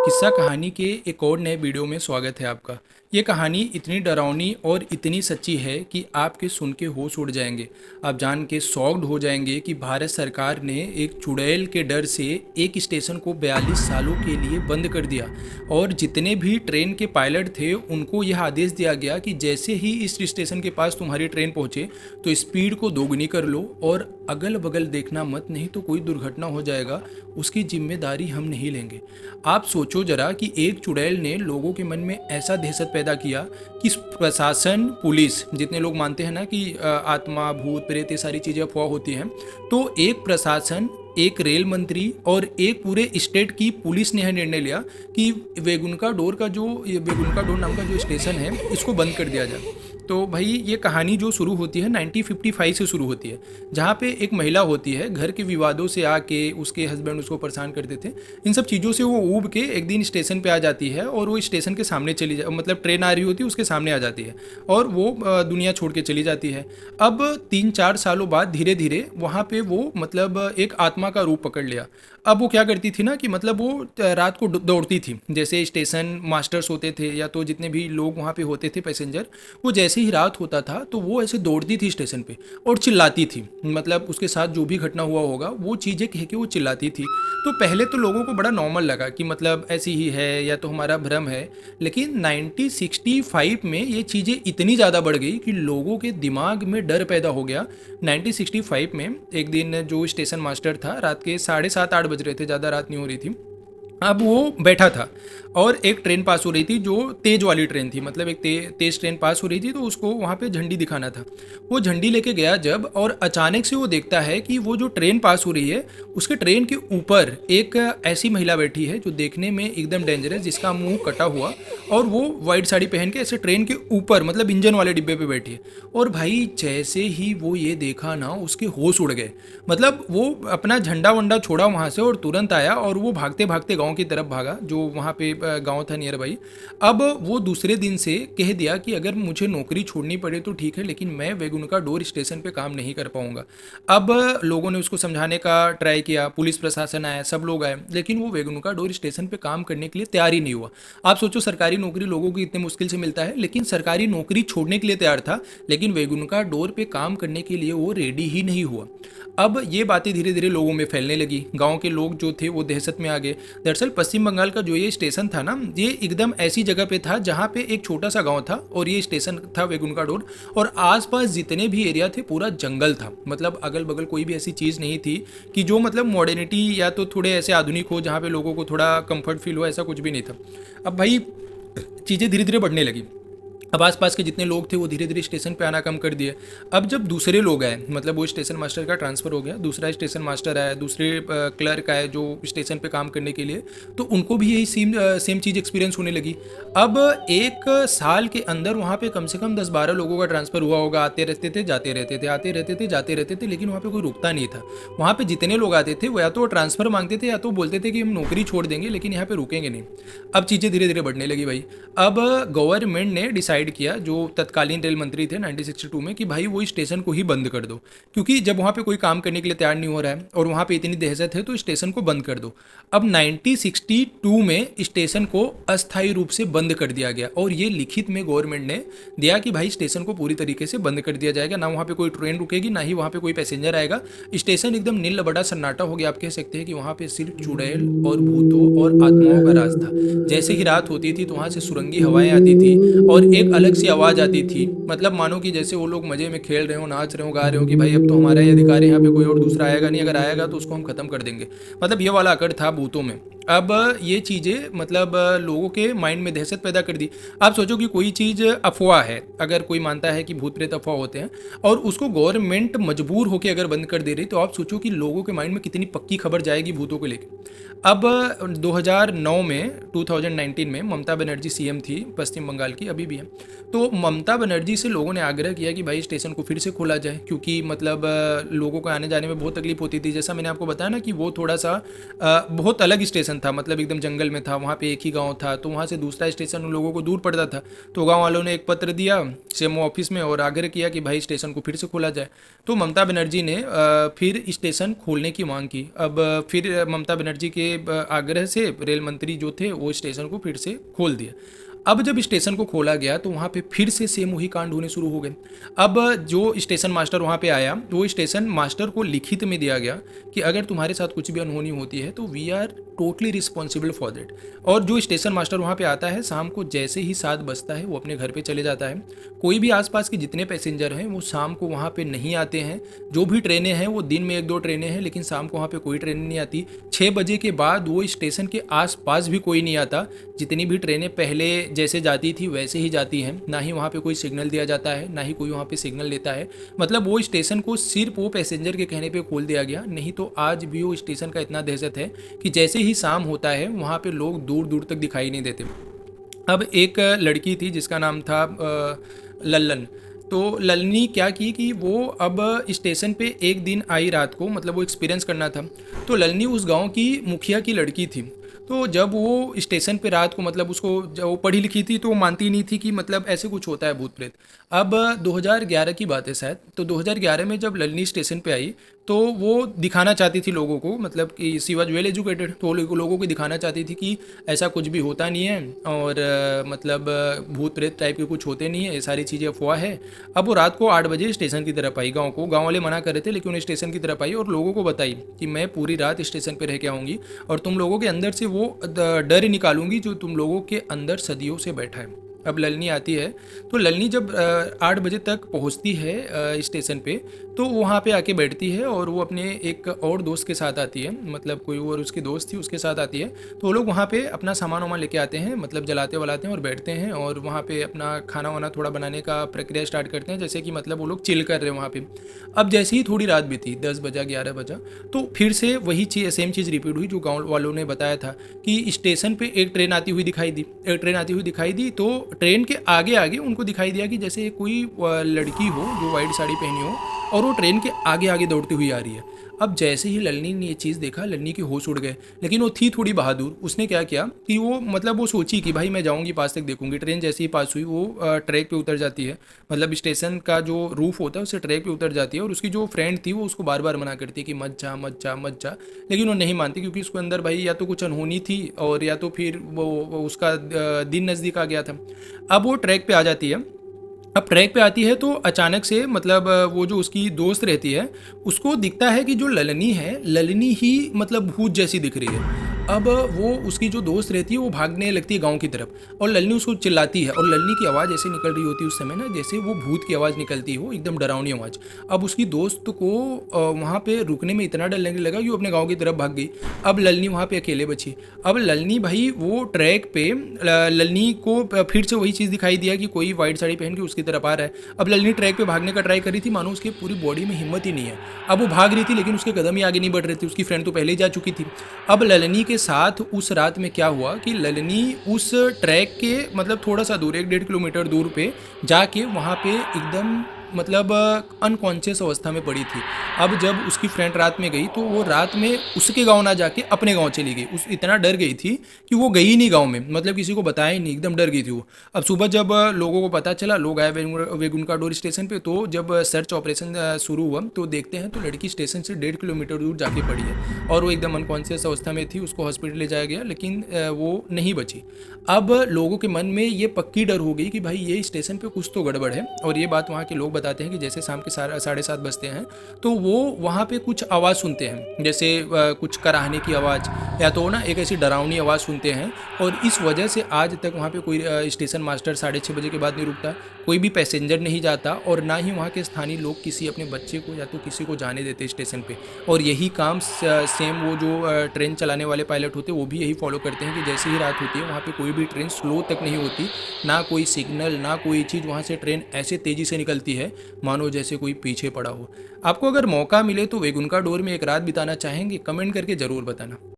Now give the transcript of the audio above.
किस्सा कहानी के एक और नए वीडियो में स्वागत है आपका। ये कहानी इतनी डरावनी और इतनी सच्ची है कि आपके सुन के होश उड़ जाएंगे। आप जान के शॉक्ड हो जाएंगे कि भारत सरकार ने एक चुड़ैल के डर से एक स्टेशन को 42 सालों के लिए बंद कर दिया और जितने भी ट्रेन के पायलट थे उनको यह आदेश दिया गया कि जैसे ही इस स्टेशन के पास तुम्हारी ट्रेन पहुँचे तो स्पीड को दोगुनी कर लो और अगल बगल देखना मत, नहीं तो कोई दुर्घटना हो जाएगा, उसकी जिम्मेदारी हम नहीं लेंगे। आप सोचो जरा कि एक चुड़ैल ने लोगों के मन में ऐसा दहशत पैदा किया कि प्रशासन, पुलिस, जितने लोग मानते हैं ना कि आत्मा, भूत, प्रेत ये सारी चीज़ें अफवाह होती हैं, तो एक प्रशासन, एक रेल मंत्री और एक पूरे स्टेट की पुलिस ने यह निर्णय लिया कि वेगुनका डोर का जो ये वेगुनका डोर नाम का जो स्टेशन है इसको बंद कर दिया जाए। तो भाई ये कहानी जो शुरू होती है 1955 से शुरू होती है, जहाँ पे एक महिला होती है, घर के विवादों से आके उसके हस्बैंड उसको परेशान करते थे, इन सब चीज़ों से वो ऊब के एक दिन स्टेशन पे आ जाती है और वो स्टेशन के सामने मतलब ट्रेन आ रही होती है उसके सामने आ जाती है और वो दुनिया छोड़ के चली जाती है। अब 3-4 सालों बाद धीरे धीरे वहाँ पे वो मतलब एक आत्मा का रूप पकड़ लिया। अब वो क्या करती थी ना कि मतलब वो रात को दौड़ती थी, जैसे स्टेशन मास्टर्स होते थे या तो जितने भी लोग वहाँ पे होते थे पैसेंजर, वो जैसे ही रात होता था तो वो ऐसे दौड़ती थी स्टेशन पे और चिल्लाती थी, मतलब उसके साथ जो भी घटना हुआ होगा वो चीज़ें कह के वो चिल्लाती थी। तो पहले तो लोगों को बड़ा नॉर्मल लगा कि मतलब ऐसी ही है या तो हमारा भ्रम है, लेकिन 1965 में ये चीज़ें इतनी ज़्यादा बढ़ गई कि लोगों के दिमाग में डर पैदा हो गया। 1965 में एक दिन जो स्टेशन मास्टर था, रात के 7:30-8 बज रहे थे, ज़्यादा रात नहीं हो रही थी। अब वो बैठा था और एक ट्रेन पास हो रही थी जो तेज़ वाली ट्रेन थी, मतलब एक तेज़ ट्रेन पास हो रही थी, तो उसको वहाँ पे झंडी दिखाना था। वो झंडी लेके गया जब, और अचानक से वो देखता है कि वो जो ट्रेन पास हो रही है उसके ट्रेन के ऊपर एक ऐसी महिला बैठी है जो देखने में एकदम डेंजरस, जिसका मुंह कटा हुआ, और वो वाइट साड़ी पहन के ऐसे ट्रेन के ऊपर मतलब इंजन वाले डिब्बे पे बैठी है। और भाई जैसे ही वो ये देखा ना, उसके होश उड़ गए। मतलब वो अपना झंडा वंडा छोड़ा वहाँ से और तुरंत आया और वो भागते भागते गांव की तरफ भागा, जो वहाँ पे गांव था नियर बाई। अब वो दूसरे दिन से कह दिया कि अगर मुझे नौकरी छोड़नी पड़े तो ठीक है, लेकिन मैं वेगुनका डोर स्टेशन पे काम नहीं कर पाऊंगा। अब लोगों ने उसको समझाने का ट्राई किया, पुलिस प्रशासन आया, सब लोग आए, लेकिन वो वेगुनका डोर स्टेशन पे काम करने के लिए तैयार ही नहीं हुआ। आप सोचो सरकारी नौकरी लोगों को इतने मुश्किल से मिलता है, लेकिन सरकारी नौकरी छोड़ने के लिए तैयार था, लेकिन वेगुनका डोर पे काम करने के लिए वो रेडी ही नहीं हुआ। अब ये बातें धीरे धीरे लोगों में फैलने लगी, गांव के लोग जो थे वो दहशत में आ गए। दरअसल पश्चिम बंगाल का जो ये स्टेशन था ना, ये एकदम ऐसी जगह पे था जहाँ पे एक छोटा सा गांव था और ये स्टेशन था वेगुनका डोर, और आसपास जितने भी एरिया थे पूरा जंगल था। मतलब अगल बगल कोई भी ऐसी चीज़ नहीं थी कि जो मतलब मॉडर्निटी या तो थोड़े ऐसे आधुनिक हो जहाँ पे लोगों को थोड़ा कंफर्ट फील हो, ऐसा कुछ भी नहीं था। अब भाई चीज़ें धीरे धीरे बढ़ने लगी। अब आसपास के जितने लोग थे वो धीरे धीरे स्टेशन पे आना कम कर दिए। अब जब दूसरे लोग आए, मतलब वो स्टेशन मास्टर का ट्रांसफ़र हो गया, दूसरा स्टेशन मास्टर आया, दूसरे क्लर्क आए जो स्टेशन पे काम करने के लिए, तो उनको भी यही सेम चीज़ एक्सपीरियंस होने लगी। अब 1 साल के अंदर वहाँ पे कम से कम 10-12 लोगों का ट्रांसफ़र हुआ होगा। आते रहते थे, जाते रहते थे, आते रहते थे, जाते रहते थे, लेकिन वहाँ पे कोई रुकता नहीं था। वहाँ पे जितने लोग आते थे वो या तो ट्रांसफ़र मांगते थे या तो बोलते थे कि हम नौकरी छोड़ देंगे लेकिन यहाँ पे रुकेंगे नहीं। अब चीज़ें धीरे धीरे बढ़ने लगी भाई। अब गवर्नमेंट ने डिसाइड किया, जो तत्कालीन रेल मंत्री थे 1962 में, कि भाई वो स्टेशन को ही बंद कर दो, क्योंकि जब वहाँ पे कोई काम करने के लिए तैयार नहीं हो रहा है और वहाँ पे इतनी दहशत है तो स्टेशन को बंद कर दो। अब 1962 में स्टेशन को अस्थायी रूप से बंद कर दिया गया और ये लिखित में गवर्नमेंट ने दिया कि भाई स्टेशन को पूरी तरीके से बंद कर दिया जाएगा, ना वहाँ पे कोई ट्रेन रुकेगी, ना ही वहाँ पे कोई पैसेंजर आएगा। स्टेशन एकदम नील बड़ा सन्नाटा हो गया। आप कह सकते हैं कि वहाँ पे सिर्फ चुड़ैल और भूतों और आत्माओं का राज था। जैसे ही रात होती थी तो वहाँ से सुरंगी हवाएं आती थी और एक अलग सी आवाज़ आती थी, मतलब मानो कि जैसे वो लोग मज़े में खेल रहे हो, नाच रहे हो, गा रहे हो कि भाई अब तो हमारा ही अधिकार है, यहाँ पे कोई और दूसरा आएगा नहीं, अगर आएगा तो उसको हम ख़त्म कर देंगे। मतलब ये वाला अकड़ था भूतों में। अब ये चीज़ें मतलब लोगों के माइंड में दहशत पैदा कर दी। आप सोचो कि कोई चीज़ अफवाह है, अगर कोई मानता है कि भूत प्रेत अफवाह होते हैं और उसको गवर्नमेंट मजबूर होकर अगर बंद कर दे रही, तो आप सोचो कि लोगों के माइंड में कितनी पक्की खबर जाएगी भूतों को लेकर। अब 2009 में 2019 में ममता बनर्जी सीएम थी पश्चिम बंगाल की, अभी भी है। तो ममता बनर्जी से लोगों ने आग्रह किया कि भाई स्टेशन को फिर से खोला जाए, क्योंकि मतलब लोगों को आने जाने में बहुत तकलीफ होती थी। जैसा मैंने आपको बताया ना कि वो थोड़ा सा बहुत अलग स्टेशन था, मतलब एकदम जंगल में था, वहाँ पे एक ही गांव था, तो वहाँ से दूसरा स्टेशन उन लोगों को दूर पड़ता था। तो गांव वालों ने एक पत्र दिया सीएमओ ऑफिस में और आग्रह किया कि भाई स्टेशन को फिर से खोला जाए। तो ममता बनर्जी ने फिर स्टेशन खोलने की मांग की। अब फिर ममता बनर्जी के आग्रह से रेल मंत्री जो थे वो स्टेशन को फिर से खोल दिया। अब जब स्टेशन को खोला गया तो वहाँ पे फिर से सेम वही कांड होने शुरू हो गए। अब जो स्टेशन मास्टर वहाँ पे आया, वो स्टेशन मास्टर को लिखित में दिया गया कि अगर तुम्हारे साथ कुछ भी अनहोनी होती है तो we are totally responsible for that. और जो स्टेशन मास्टर वहाँ पे आता है, शाम को जैसे ही 7 बजता है वो अपने घर पे चले जाता है। कोई भी आसपास के जितने पैसेंजर हैं वो शाम को वहाँ पे नहीं आते हैं। जो भी ट्रेनें हैं वो दिन में 1-2 ट्रेनें हैं, लेकिन शाम को वहाँ पे कोई ट्रेन नहीं आती। 6 बजे के बाद वो स्टेशन के आसपास भी कोई नहीं आता। जितनी भी ट्रेनें पहले जैसे जाती थी वैसे ही जाती हैं। ना ही वहाँ पे कोई सिग्नल दिया जाता है, ना ही कोई वहाँ पे सिग्नल लेता है। मतलब वो स्टेशन को सिर्फ वो पैसेंजर के कहने पे खोल दिया गया, नहीं तो आज भी वो स्टेशन का इतना दहशत है कि जैसे ही शाम होता है वहाँ पे लोग दूर दूर तक दिखाई नहीं देते। अब एक लड़की थी जिसका नाम था लल्लन। तो ललनी क्या की कि वो अब स्टेशन पे एक दिन आई रात को, मतलब वो एक्सपीरियंस करना था। तो ललनी उस गांव की मुखिया की लड़की थी। तो जब वो स्टेशन पे रात को, मतलब उसको, जब वो पढ़ी लिखी थी तो वो मानती नहीं थी कि मतलब ऐसे कुछ होता है भूत प्रेत। अब 2011 की बात है शायद। तो 2011 में जब ललनी स्टेशन पे आई तो वो दिखाना चाहती थी लोगों को, मतलब कि शी वॉज वेल एजुकेटेड, तो लोगों को दिखाना चाहती थी कि ऐसा कुछ भी होता नहीं है और मतलब भूत प्रेत टाइप के कुछ होते नहीं है, ये सारी चीज़ें अफवाह है। अब वो रात को 8 बजे स्टेशन की तरफ आई। गाँव वाले मना कर रहे थे, लेकिन उन्हें स्टेशन की तरफ आई और लोगों को बताई कि मैं पूरी रात स्टेशन पर रह के आऊँगी और तुम लोगों के अंदर से वो डर निकालूंगी जो तुम लोगों के अंदर सदियों से बैठा है। अब ललनी आती है। तो ललनी जब 8 बजे तक पहुंचती है स्टेशन पे, तो वहाँ पे आके बैठती है और वो अपने एक और दोस्त के साथ आती है, मतलब कोई और उसकी दोस्त थी उसके साथ आती है। तो वो लोग वहाँ पे अपना सामान वामान लेके आते हैं, मतलब जलाते वलाते हैं और बैठते हैं और वहाँ पे अपना खाना वाना थोड़ा बनाने का प्रक्रिया स्टार्ट करते हैं, जैसे कि मतलब वो लोग चिल कर रहे हैं वहाँ पे। अब जैसे ही थोड़ी रात बीती, 10 बजा 11 बजा, तो फिर से वही चीज़, सेम चीज़ रिपीट हुई जो गाँव वालों ने बताया था कि स्टेशन पे एक ट्रेन आती हुई दिखाई दी। तो ट्रेन के आगे आगे उनको दिखाई दिया कि जैसे कोई लड़की हो जो वाइट साड़ी पहनी हो और वो ट्रेन के आगे आगे दौड़ती हुई आ रही है। अब जैसे ही ललनी ने ये चीज़ देखा, ललनी के होश उड़ गए। लेकिन वो थी थोड़ी बहादुर, उसने क्या किया कि वो, मतलब वो सोची कि भाई मैं जाऊंगी, पास तक देखूंगी। ट्रेन जैसे ही पास हुई वो ट्रैक पे उतर जाती है, मतलब स्टेशन का जो रूफ होता है उससे ट्रैक पे उतर जाती है। और उसकी जो फ्रेंड थी वो उसको बार बार मना करती है कि मत जा मत जा मत जा, लेकिन वो नहीं मानती क्योंकि उसके अंदर भाई या तो कुछ अनहोनी थी और या तो फिर वो उसका दिन नज़दीक आ गया था। अब वो ट्रैक पे आ जाती है। अब ट्रैक पे आती है तो अचानक से, मतलब वो जो उसकी दोस्त रहती है उसको दिखता है कि जो ललनी है, ललनी ही मतलब भूत जैसी दिख रही है। अब वो, उसकी जो दोस्त रहती है वो भागने लगती है गांव की तरफ और ललनी उसको चिल्लाती है और ललनी की आवाज़ ऐसे निकल रही होती है उस समय ना, जैसे वो भूत की आवाज़ निकलती हो, एकदम डरावनी आवाज़। अब उसकी दोस्त को वहाँ पे रुकने में इतना डर लगने लगा कि वो अपने गाँव की तरफ भाग गई। अब ललनी वहाँ पे अकेले बची। अब ललनी भाई वो ट्रैक पे, ललनी को फिर से वही चीज़ दिखाई दिया कि कोई वाइट साड़ी पहन के उसकी तरफ आ रहा है। अब ललनी ट्रैक पे भागने का ट्राई कर रही थी, मानो उसकी पूरी बॉडी में हिम्मत ही नहीं है। अब वो भाग रही थी लेकिन उसके कदम ही आगे नहीं बढ़ रहे थे, उसकी फ्रेंड तो पहले ही जा चुकी थी। अब ललनी के साथ उस रात में क्या हुआ कि ललनी उस ट्रैक के, मतलब थोड़ा सा दूर, 1-1.5 किलोमीटर दूर पे जाके वहाँ पे एकदम, मतलब अनकॉन्शियस अवस्था में पड़ी थी। अब जब उसकी फ्रेंड रात में गई तो वो रात में उसके गांव ना जाके अपने गांव चली गई। उस इतना डर गई थी कि वो गई नहीं गांव में, मतलब किसी को बताया ही नहीं, एकदम डर गई थी वो। अब सुबह जब लोगों को पता चला, लोग आए वेगुनकाडोर स्टेशन पे, तो जब सर्च ऑपरेशन शुरू हुआ तो देखते हैं तो लड़की स्टेशन से 1.5 किलोमीटर दूर जाके पड़ी है और वो एकदम अनकॉन्शियस अवस्था में थी। उसको हॉस्पिटल ले जाया गया लेकिन वो नहीं बची। अब लोगों के मन में ये पक्की डर हो गई कि भाई ये स्टेशन पे कुछ तो गड़बड़ है। और ये बात वहाँ के लोग बताते हैं कि जैसे शाम के 7:30 बजते हैं तो वो वहाँ पे कुछ आवाज़ सुनते हैं, जैसे कुछ कराहने की आवाज़ या तो ना एक ऐसी डरावनी आवाज़ सुनते हैं। और इस वजह से आज तक वहाँ पे कोई स्टेशन मास्टर 6:30 बजे के बाद नहीं रुकता, कोई भी पैसेंजर नहीं जाता और ना ही वहाँ के स्थानीय लोग किसी अपने बच्चे को या तो किसी को जाने देते स्टेशन पे। और यही काम सेम वो जो ट्रेन चलाने वाले पायलट होते हैं वो भी यही फॉलो करते हैं कि जैसे ही रात होती है वहाँ पे कोई भी ट्रेन स्लो तक नहीं होती, ना कोई सिग्नल ना कोई चीज़, वहाँ से ट्रेन ऐसे तेज़ी से निकलती है मानो जैसे कोई पीछे पड़ा हो। आपको अगर मौका मिले तो वेगुनका डोर में एक रात बिताना चाहेंगे? कमेंट करके ज़रूर बताना।